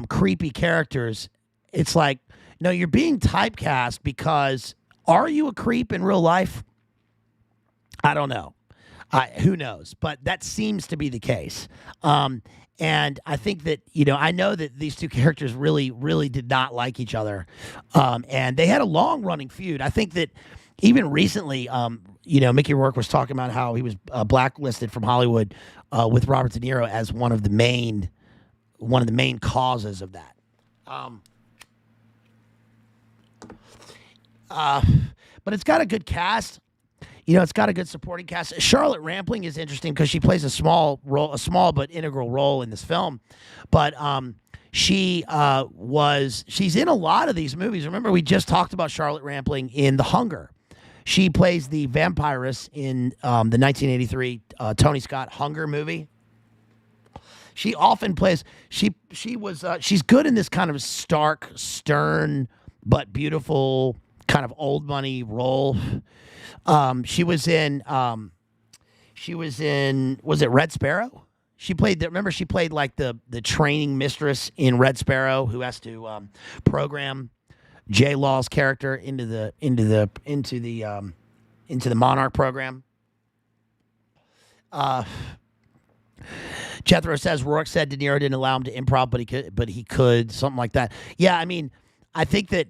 creepy characters, it's like, no, you're being typecast because are you a creep in real life? I don't know. Who knows? But that seems to be the case. And I think that, I know that these two characters really, really did not like each other. And they had a long-running feud. I think that even recently, Mickey Rourke was talking about how he was blacklisted from Hollywood with Robert De Niro as one of the main causes of that. But it's got a good cast. It's got a good supporting cast. Charlotte Rampling is interesting because she plays a small but integral role in this film. But she's in a lot of these movies. Remember, we just talked about Charlotte Rampling in The Hunger. She plays the vampiress in the 1983 Tony Scott Hunger movie. She often plays. She's good in this kind of stark, stern, but beautiful kind of old money role. She was in. Was it Red Sparrow? She played. Remember, she played like the training mistress in Red Sparrow who has to program J Law's character into the Monarch program. Jethro says Rourke said De Niro didn't allow him to improv, but he could, something like that. Yeah, I mean, I think that,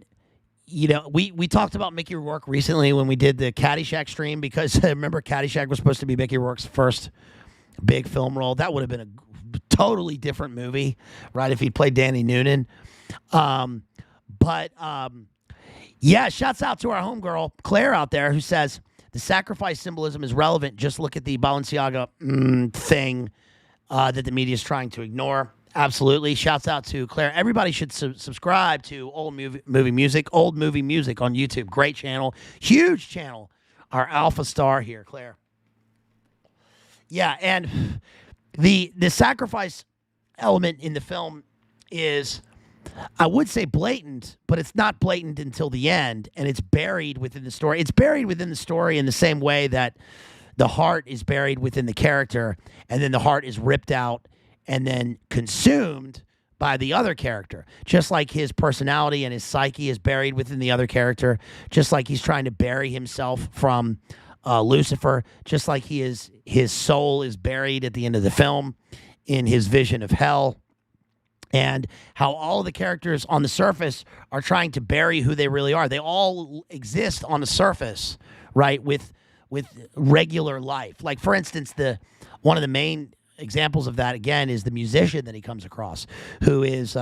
we talked about Mickey Rourke recently when we did the Caddyshack stream because remember Caddyshack was supposed to be Mickey Rourke's first big film role. That would have been a totally different movie, right, if he'd played Danny Noonan. Yeah, shouts out to our homegirl Claire out there who says the sacrifice symbolism is relevant. Just look at the Balenciaga thing that the media is trying to ignore. Absolutely. Shouts out to Claire. Everybody should subscribe to Old Movie Music on YouTube. Great channel. Huge channel. Our alpha star here, Claire. Yeah, and the sacrifice element in the film is, I would say, blatant, but it's not blatant until the end, and it's buried within the story. It's buried within the story in the same way that the heart is buried within the character, and then the heart is ripped out and then consumed by the other character. Just like his personality and his psyche is buried within the other character, just like he's trying to bury himself from Lucifer, just like his soul is buried at the end of the film in his vision of hell, and how all of the characters on the surface are trying to bury who they really are. They all exist on the surface, right, with regular life. Like, for instance, one of the main examples of that, again, is the musician that he comes across, who is,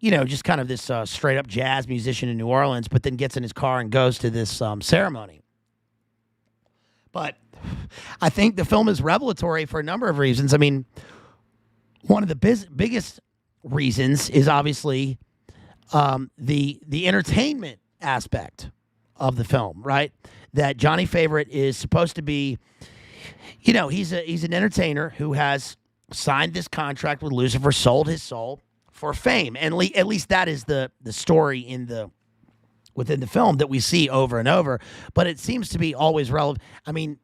just kind of this straight-up jazz musician in New Orleans, but then gets in his car and goes to this ceremony. But I think the film is revelatory for a number of reasons. I mean, one of the biggest reasons is obviously the entertainment aspect of the film, right? That Johnny Favorite is supposed to be, he's an entertainer who has signed this contract with Lucifer, sold his soul for fame, and at least that is the story within the film that we see over and over. But it seems to be always relevant. I mean,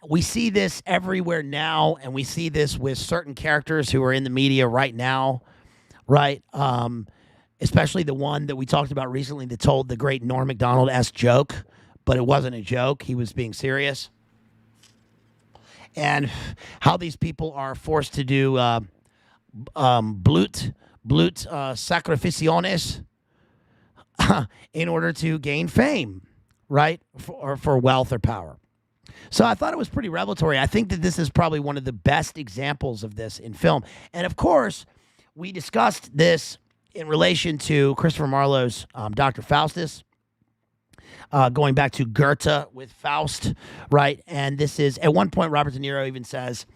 we see this everywhere now, and we see this with certain characters who are in the media right now, right? Especially the one that we talked about recently that told the great Norm Macdonald-esque joke, but it wasn't a joke. He was being serious. And how these people are forced to do blut sacrificiones in order to gain fame, right? For wealth or power. So I thought it was pretty revelatory. I think that this is probably one of the best examples of this in film. And of course, we discussed this in relation to Christopher Marlowe's Dr. Faustus, going back to Goethe with Faust, right? And this is, at one point, Robert De Niro even says,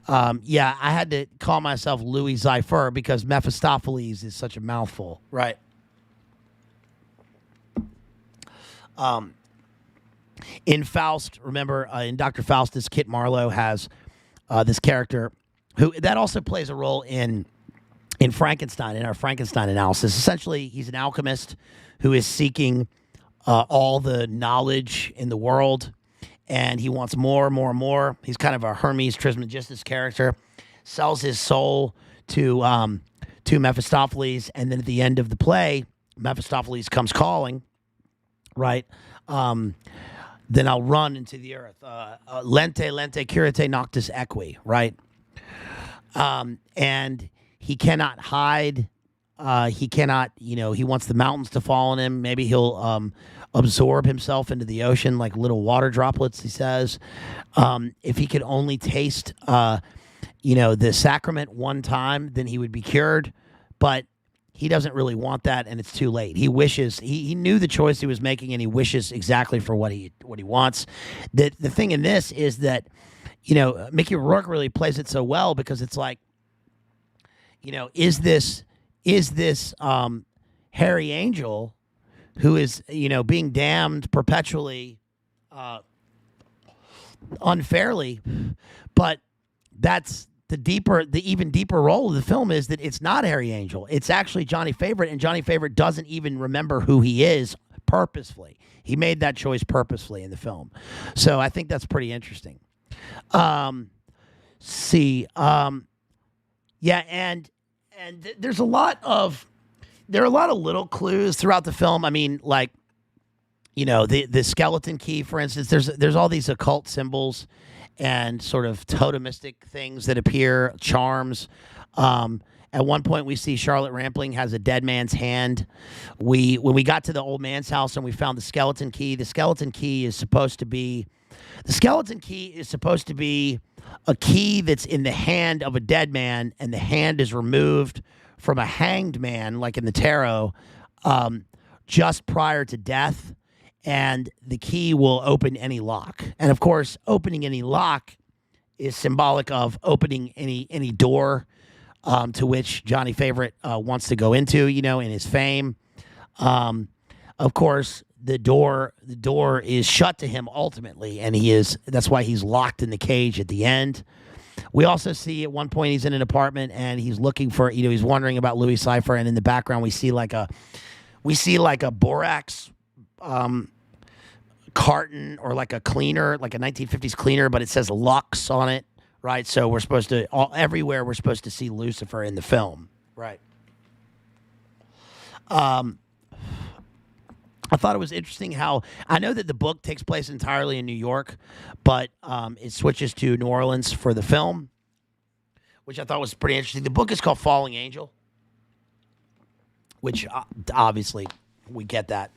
I had to call myself Louis Zephyr because Mephistopheles is such a mouthful, right? In Faust, remember, in Dr. Faustus, Kit Marlowe has this character that also plays a role in Frankenstein, in our Frankenstein analysis. Essentially, he's an alchemist who is seeking all the knowledge in the world, and he wants more and more and more. He's kind of a Hermes Trismegistus character, sells his soul to Mephistopheles, and then at the end of the play, Mephistopheles comes calling, right? Then I'll run into the earth. Lente curate noctis equi, right? And he cannot hide. He cannot, he wants the mountains to fall on him. Maybe he'll absorb himself into the ocean like little water droplets, he says. If he could only taste, the sacrament one time, then he would be cured. But he doesn't really want that, and it's too late. He wishes, he knew the choice he was making, and he wishes exactly for what he wants. The thing in this is that, Mickey Rourke really plays it so well, because it's like, is this Harry Angel who is, being damned perpetually, unfairly, but that's the even deeper role of the film is that it's not Harry Angel. It's actually Johnny Favorite, and Johnny Favorite doesn't even remember who he is purposefully. He made that choice purposefully in the film. So I think that's pretty interesting. There's a lot of little clues throughout the film. I mean, like, the skeleton key, for instance, there's all these occult symbols and sort of totemistic things that appear, charms. At one point, we see Charlotte Rampling has a dead man's hand. When we got to the old man's house and we found the skeleton key is supposed to be a key that's in the hand of a dead man, and the hand is removed from a hanged man, like in the tarot, just prior to death. And the key will open any lock. And of course, opening any lock is symbolic of opening any door to which Johnny Favorite wants to go into, in his fame. Of course, the door is shut to him ultimately, and that's why he's locked in the cage at the end. We also see at one point he's in an apartment and he's looking for, he's wondering about Louis Cypher, and in the background we see like a borax carton, or like a cleaner, like a 1950s cleaner, but it says Lux on it, right? So we're supposed to everywhere we're supposed to see Lucifer in the film, right? I thought it was interesting how, I know that the book takes place entirely in New York, but it switches to New Orleans for the film, which I thought was pretty interesting. The book is called Falling Angel, which obviously we get that.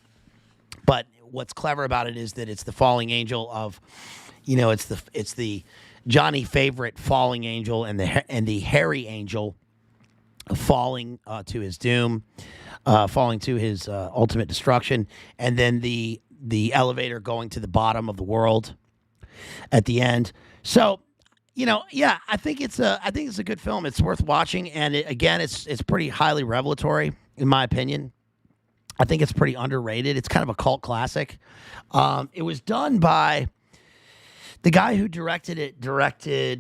But what's clever about it is that it's the falling angel of, it's the Johnny Favorite falling angel and the hairy angel falling to his doom. Falling to his ultimate destruction, and then the elevator going to the bottom of the world at the end. So, I think it's a good film. It's worth watching, and it's pretty highly revelatory in my opinion. I think it's pretty underrated. It's kind of a cult classic. It was done by the guy who directed it.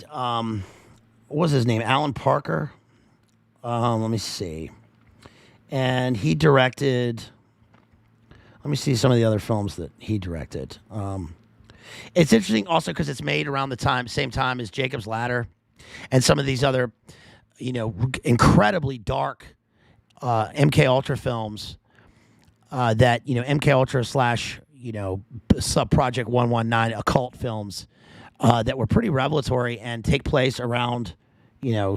What was his name? Alan Parker. Let me see. And he directed, let me see some of the other films that he directed. It's interesting also because it's made around the same time as Jacob's Ladder and some of these other, incredibly dark MK Ultra films that, MK Ultra / Sub Project 119 occult films that were pretty revelatory and take place around,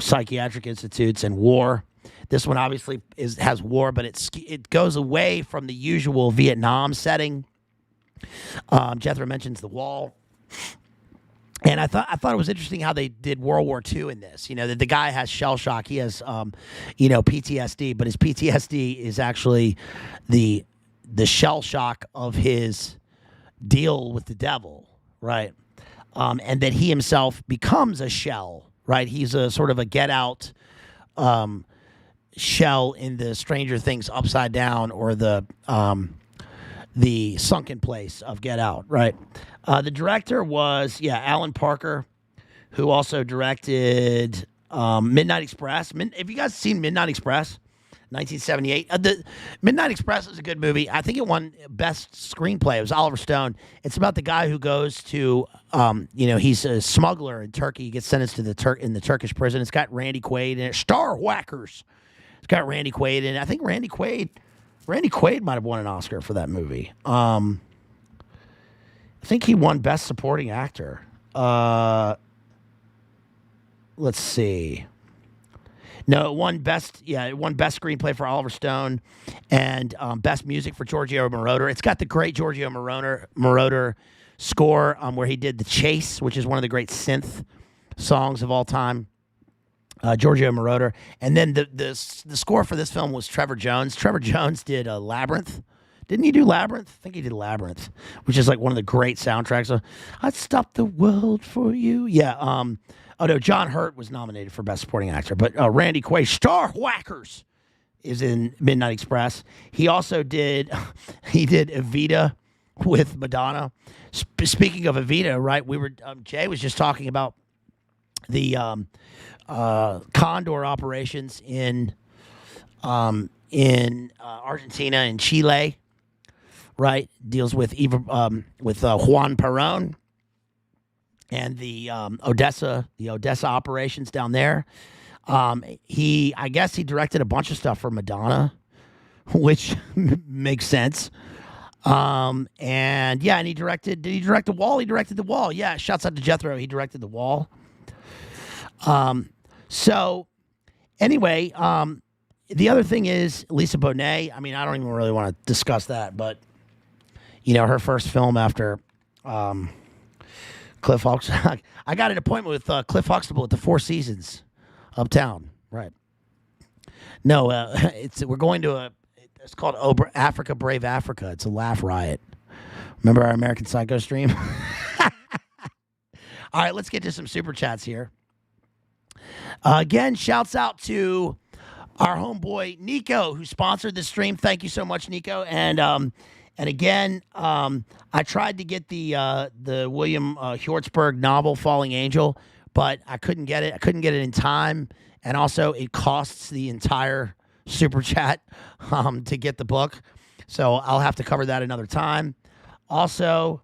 psychiatric institutes and war. This one obviously has war, but it goes away from the usual Vietnam setting. Jethro mentions the wall, and I thought it was interesting how they did World War II in this. That the guy has shell shock, he has PTSD, but his PTSD is actually the shell shock of his deal with the devil, right? And that he himself becomes a shell, right? He's a sort of a get out. Shell in the Stranger Things Upside Down, or the sunken place of Get Out, right? The director was Alan Parker, who also directed Midnight Express. Have you guys seen Midnight Express? 1978. The Midnight Express is a good movie. I think it won Best Screenplay. It was Oliver Stone. It's about the guy who goes to, he's a smuggler in Turkey. He gets sentenced to in the Turkish prison. It's got Randy Quaid in it. Star Whackers. It's got Randy Quaid in it. I think Randy Quaid might have won an Oscar for that movie. I think he won Best Supporting Actor. Let's see. No, it won Best Screenplay for Oliver Stone, and Best Music for Giorgio Moroder. It's got the great Giorgio Moroder score where he did The Chase, which is one of the great synth songs of all time. Giorgio Moroder. And then the score for this film was Trevor Jones. Trevor Jones did Labyrinth. Didn't he do Labyrinth? I think he did Labyrinth, which is like one of the great soundtracks. I'd stop the world for you. Yeah. Oh, no, John Hurt was nominated for Best Supporting Actor. But Randy Quaid, Star Whackers, is in Midnight Express. He also did Evita with Madonna. Speaking of Evita, right, Jay was just talking about the Condor operations in Argentina and Chile, right? Deals with Juan Perón and the Odessa operations down there. I guess he directed a bunch of stuff for Madonna, which makes sense. And he directed. Did he direct The Wall? He directed The Wall. Yeah, shouts out to Jethro. He directed The Wall. So anyway, the other thing is Lisa Bonet. I mean, I don't even really want to discuss that, but her first film after Cliff Huxtable. I got an appointment with Cliff Huxtable at the Four Seasons uptown. Right. No, we're going to it's called Africa Brave Africa. It's a laugh riot. Remember our American Psycho stream? All right, let's get to some super chats here. Again, shouts out to our homeboy Nico who sponsored the stream. Thank you so much, Nico. And again, I tried to get the William Hjortsberg novel Falling Angel, but I couldn't get it. I couldn't get it in time, and also it costs the entire super chat to get the book, so I'll have to cover that another time. Also,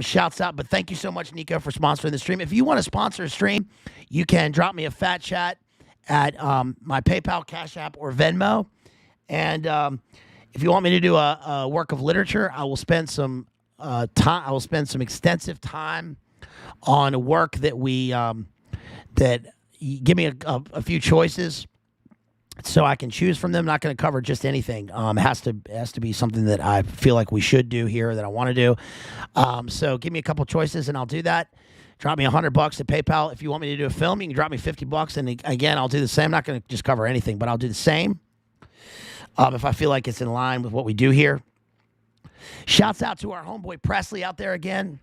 shouts out, but thank you so much, Nico, for sponsoring the stream. If you want to sponsor a stream, you can drop me a fat chat at my PayPal, Cash App, or Venmo. And if you want me to do a work of literature, I will spend some time. I will spend some extensive time on a work that give me a few choices so I can choose from them. I'm not going to cover just anything. It has to be something that I feel like we should do here, that I want to do. So give me a couple choices and I'll do that. Drop me $100 at PayPal. If you want me to do a film, you can drop me $50. And again, I'll do the same. I'm not going to just cover anything, but I'll do the same if I feel like it's in line with what we do here. Shouts out to our homeboy Presley out there again.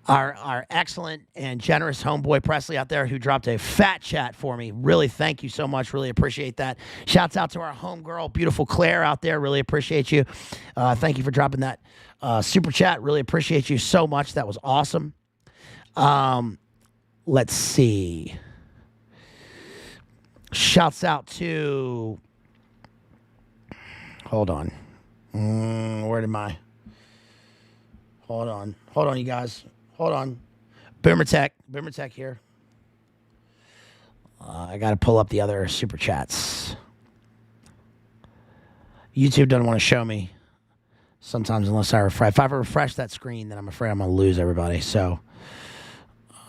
Our excellent and generous homeboy Presley out there who dropped a fat chat for me. Really, thank you so much. Really appreciate that. Shouts out to our homegirl, beautiful Claire out there. Really appreciate you. Thank you for dropping that super chat. Really appreciate you so much. That was awesome. Let's see. Shouts out to... Hold on. Where am I? Hold on, you guys. Hold on. Boomer Tech here. I got to pull up the other super chats. YouTube doesn't want to show me sometimes unless I refresh. If I refresh that screen, then I'm afraid I'm going to lose everybody. So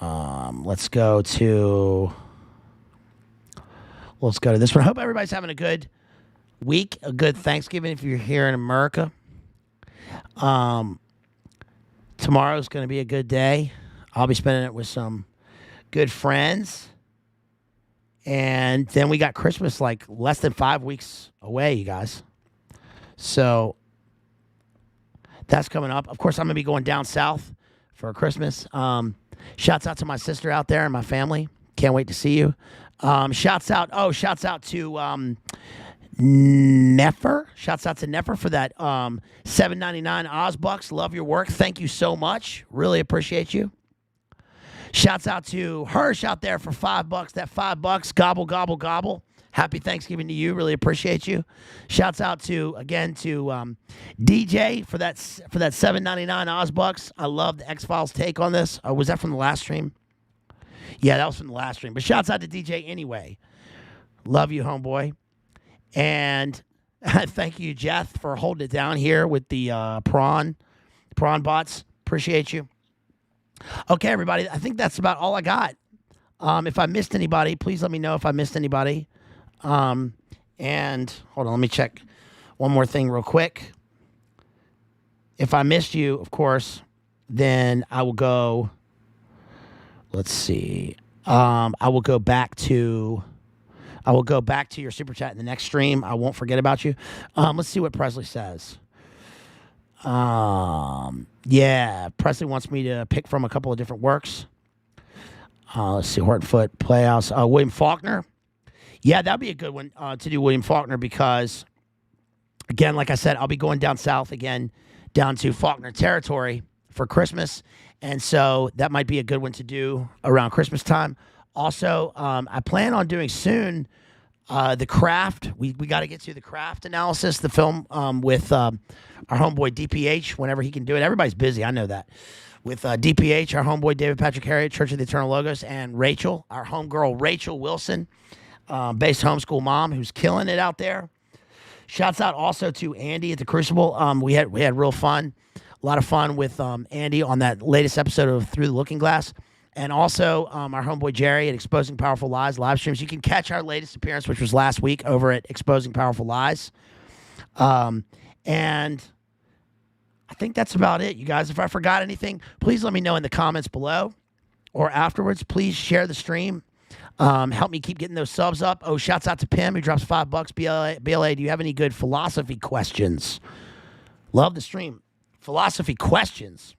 let's go to this one. I hope everybody's having a good week, a good Thanksgiving if you're here in America. Tomorrow's going to be a good day. I'll be spending it with some good friends. And then we got Christmas like less than 5 weeks away, you guys. So that's coming up. Of course, I'm going to be going down south for Christmas. Shouts out to my sister out there and my family. Can't wait to see you. Shouts out to Nefer. Shouts out to Nefer for that $7.99 Ozbucks. Love your work. Thank you so much. Really appreciate you. Shouts out to Hirsch out there for $5. That $5. Gobble, gobble, gobble. Happy Thanksgiving to you. Really appreciate you. Shouts out to DJ for that $7.99 Ozbucks. I love the X-Files take on this. Was that from the last stream? Yeah, that was from the last stream. But shouts out to DJ anyway. Love you, homeboy. And thank you, Jeff, for holding it down here with the prawn bots. Appreciate you. Okay, everybody. I think that's about all I got. If I missed anybody, please let me know if I missed anybody. And hold on, let me check one more thing real quick. If I missed you, of course, then I will go. Let's see. I will go back to your super chat in the next stream. I won't forget about you. Let's see what Presley says. Yeah, Presley wants me to pick from a couple of different works. Let's see, Hortonfoot, Playhouse. William Faulkner. Yeah, that'd be a good one to do William Faulkner because, again, like I said, I'll be going down south again, down to Faulkner territory for Christmas. And so that might be a good one to do around Christmas time. Also, I plan on doing soon The Craft. We got to get to The Craft analysis, the film with our homeboy DPH whenever he can do it. Everybody's busy, I know that. With DPH, our homeboy David Patrick Harriet, Church of the Eternal Logos, and Rachel, our homegirl Rachel Wilson, based homeschool mom who's killing it out there. Shouts out also to Andy at the Crucible. We had real fun, a lot of fun with Andy on that latest episode of Through the Looking Glass. And also our homeboy Jerry at Exposing Powerful Lies live streams. You can catch our latest appearance, which was last week, over at Exposing Powerful Lies. And I think that's about it, you guys. If I forgot anything, please let me know in the comments below or afterwards. Please share the stream. Help me keep getting those subs up. Oh, shouts out to Pim who drops $5. BLA, do you have any good philosophy questions? Love the stream. Philosophy questions.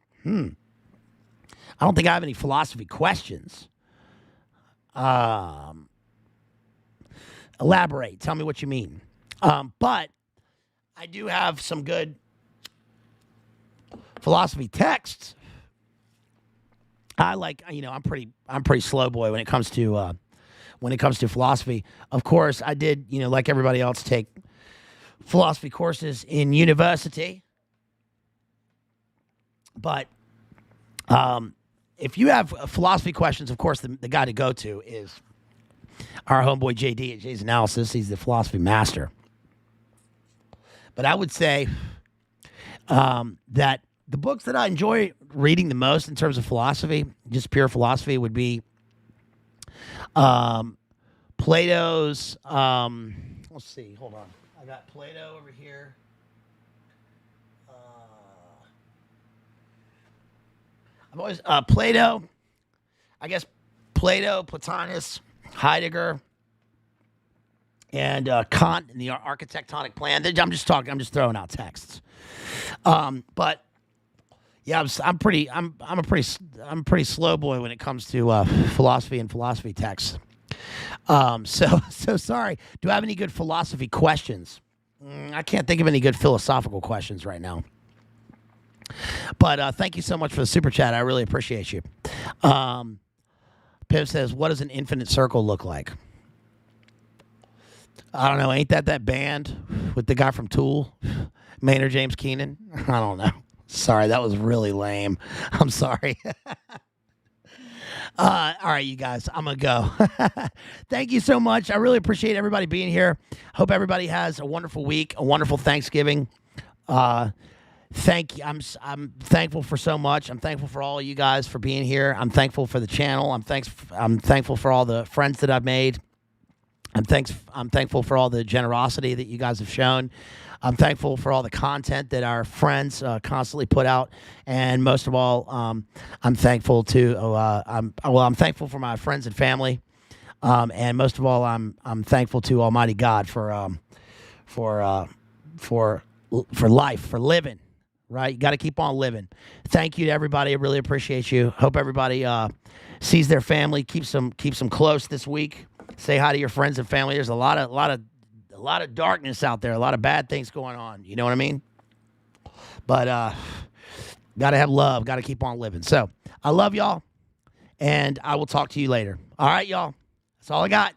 I don't think I have any philosophy questions. Elaborate. Tell me what you mean. But I do have some good philosophy texts. I like, I'm pretty slow boy when it comes to philosophy. Of course, I did, like everybody else, take philosophy courses in university. But if you have philosophy questions, of course, the guy to go to is our homeboy JD at Jay's Analysis. He's the philosophy master. But I would say that the books that I enjoy reading the most in terms of philosophy, just pure philosophy, would be Plato's. Let's see. Hold on. I got Plato over here. I've always Plato. I guess Plato, Plotinus, Heidegger, and Kant in the architectonic plan. I'm just throwing out texts. But yeah, I'm a pretty slow boy when it comes to philosophy and philosophy texts. So sorry. Do I have any good philosophy questions? I can't think of any good philosophical questions right now. But thank you so much for the super chat. I really appreciate you. Pip says, "What does an infinite circle look like?" I don't know. Ain't that band with the guy from Tool, Maynard James Keenan? I don't know. Sorry, that was really lame. I'm sorry. All right, you guys, I'm going to go. Thank you so much. I really appreciate everybody being here. Hope everybody has a wonderful week, a wonderful Thanksgiving. Thank you. I'm thankful for so much. I'm thankful for all of you guys for being here. I'm thankful for the channel. I'm thankful for all the friends that I've made. I'm thankful for all the generosity that you guys have shown. I'm thankful for all the content that our friends constantly put out, and most of all, I'm thankful I'm thankful for my friends and family, and most of all, I'm thankful to Almighty God for life, for living. Right, you got to keep on living. Thank you to everybody. I really appreciate you. Hope everybody sees their family, keeps them close this week. Say hi to your friends and family. There's a lot of darkness out there, a lot of bad things going on. You know what I mean? But got to have love, got to keep on living. So I love y'all, and I will talk to you later. All right, y'all. That's all I got.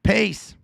Peace.